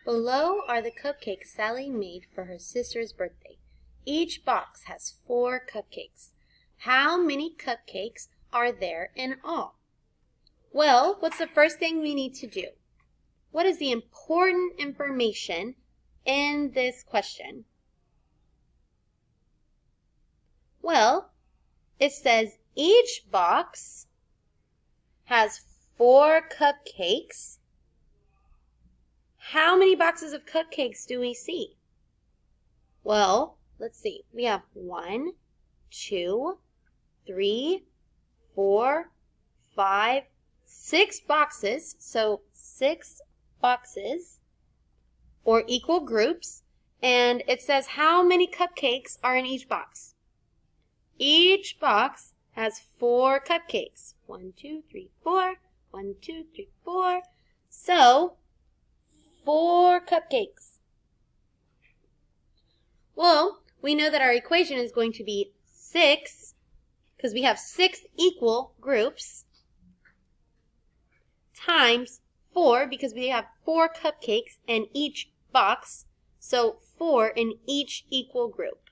Below are the cupcakes Sally made for her sister's birthday. Each box has 4 cupcakes. How many cupcakes are there in all? Well, what's the first thing we need to do? What is the important information in this question? Well, it says each box has 4 cupcakes. How many boxes of cupcakes do we see? Well, let's see. We have 1, 2, 3, 4, 5, 6 boxes. So 6 boxes or equal groups. And it says how many cupcakes are in each box. Each box has 4 cupcakes. 1, 2, 3, 4. 1, 2, 3, 4. So 4 cupcakes. Well, we know that our equation is going to be 6 because we have 6 equal groups times 4 because we have 4 cupcakes in each box. So 4 in each equal group.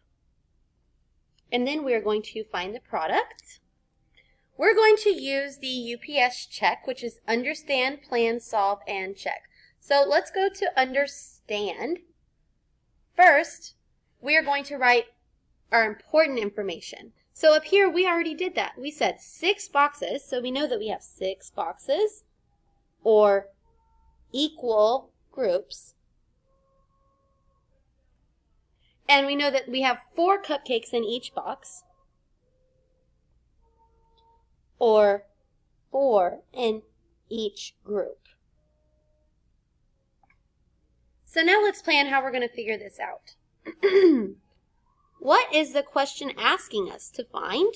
And then we are going to find the product. We're going to use the UPS check, which is understand, plan, solve, and check. So let's go to understand. First, we are going to write our important information. So up here, we already did that. We said 6 boxes, so we know that we have 6 boxes or equal groups. And we know that we have 4 cupcakes in each box or 4 in each group. So now let's plan how we're going to figure this out. What is the question asking us to find?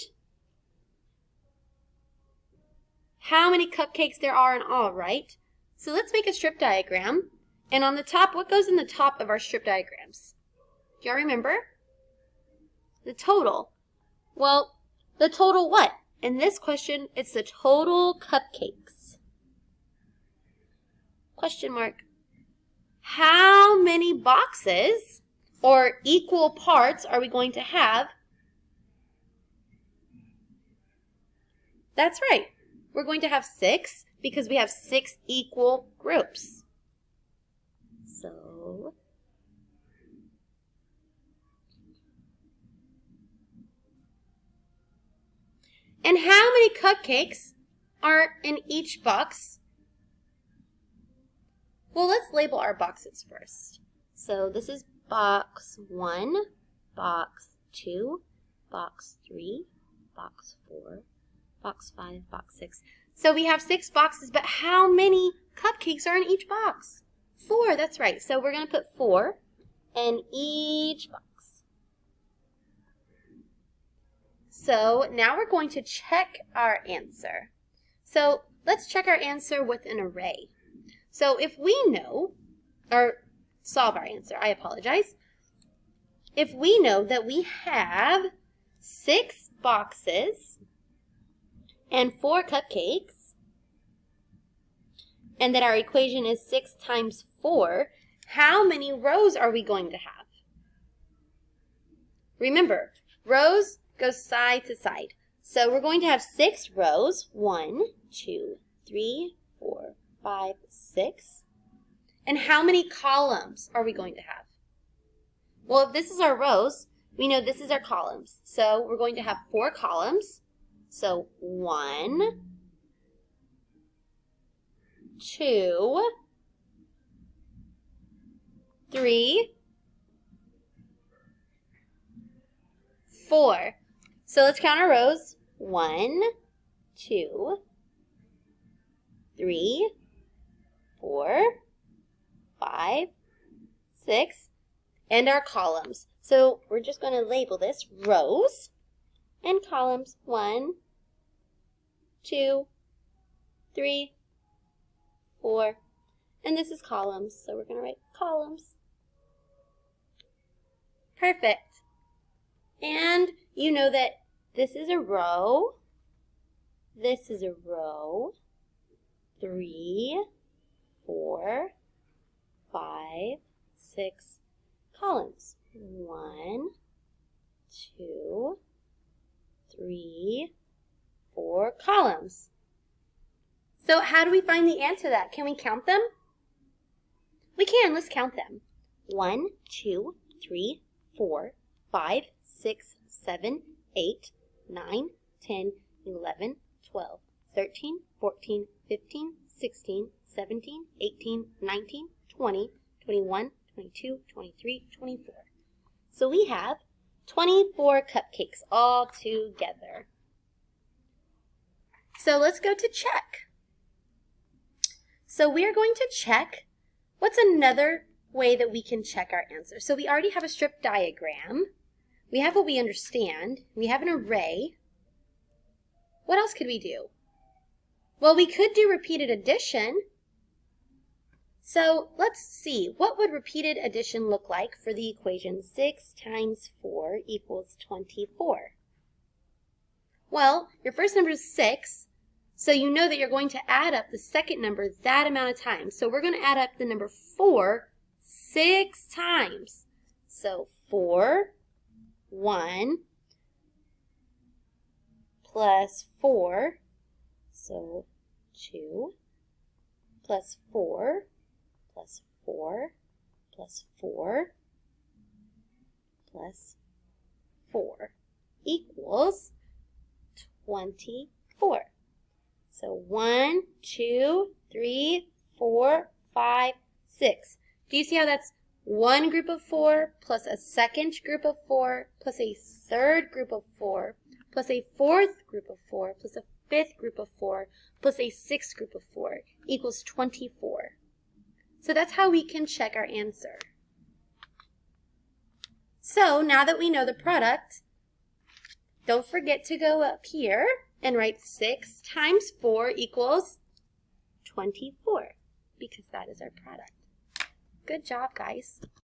How many cupcakes there are in all, right? So let's make a strip diagram. And on the top, what goes in the top of our strip diagrams? Do y'all remember? The total. Well, the total what? In this question, it's the total cupcakes. Question mark. How many boxes or equal parts are we going to have? That's right. We're going to have 6 because we have 6 equal groups. So, and how many cupcakes are in each box? Well, let's label our boxes first. So this is box 1, box 2, box 3, box 4, box 5, box 6. So we have 6 boxes, but how many cupcakes are in each box? 4, that's right. So we're going to put 4 in each box. So now we're going to check our answer. So let's check our answer with an array. So if we know, or solve our answer, I apologize. If we know that we have 6 boxes and 4 cupcakes, and that our equation is 6 times 4, how many rows are we going to have? Remember, rows go side to side. So we're going to have 6 rows. 1, 2, 3, 4, 5, 6. And how many columns are we going to have? Well, if this is our rows, we know this is our columns. So we're going to have 4 columns. So 1, 2, 3, 4. So let's count our rows. 1, 2, 3, 4, 5, 6, and our columns. So we're just going to label this rows and columns. 1, 2, 3, 4, and this is columns. So we're going to write columns. Perfect. And you know that this is a row, this is a row, 3, 4, 5, 6 columns. 1, 2, 3, 4 columns. So how do we find the answer to that? Can we count them? We can. Let's count them. 1, 2, 3, 4, 5, 6, 7, 8, 9, 10, 11, 12, 13, 14, 15, 16, 17, 18, 19, 20, 21, 22, 23, 24. So we have 24 cupcakes all together. So let's go to check. So we are going to check. What's another way that we can check our answer? So we already have a strip diagram. We have what we understand. We have an array. What else could we do? Well, we could do repeated addition. So let's see. What would repeated addition look like for the equation 6 times 4 equals 24? Well, your first number is 6. So you know that you're going to add up the second number that amount of times. So we're going to add up the number 4 6 times. So 4, 1, plus 4, so 2, plus 4, plus 4, plus 4, plus 4 equals 24. So 1, 2, 3, 4, 5, 6. Do you see how that's one group of 4 plus a second group of 4 plus a third group of 4 plus a fourth group of 4 plus a fifth group of 4 plus a sixth group of 4 equals 24. So that's how we can check our answer. So now that we know the product, don't forget to go up here and write 6 times 4 equals 24, because that is our product. Good job, guys.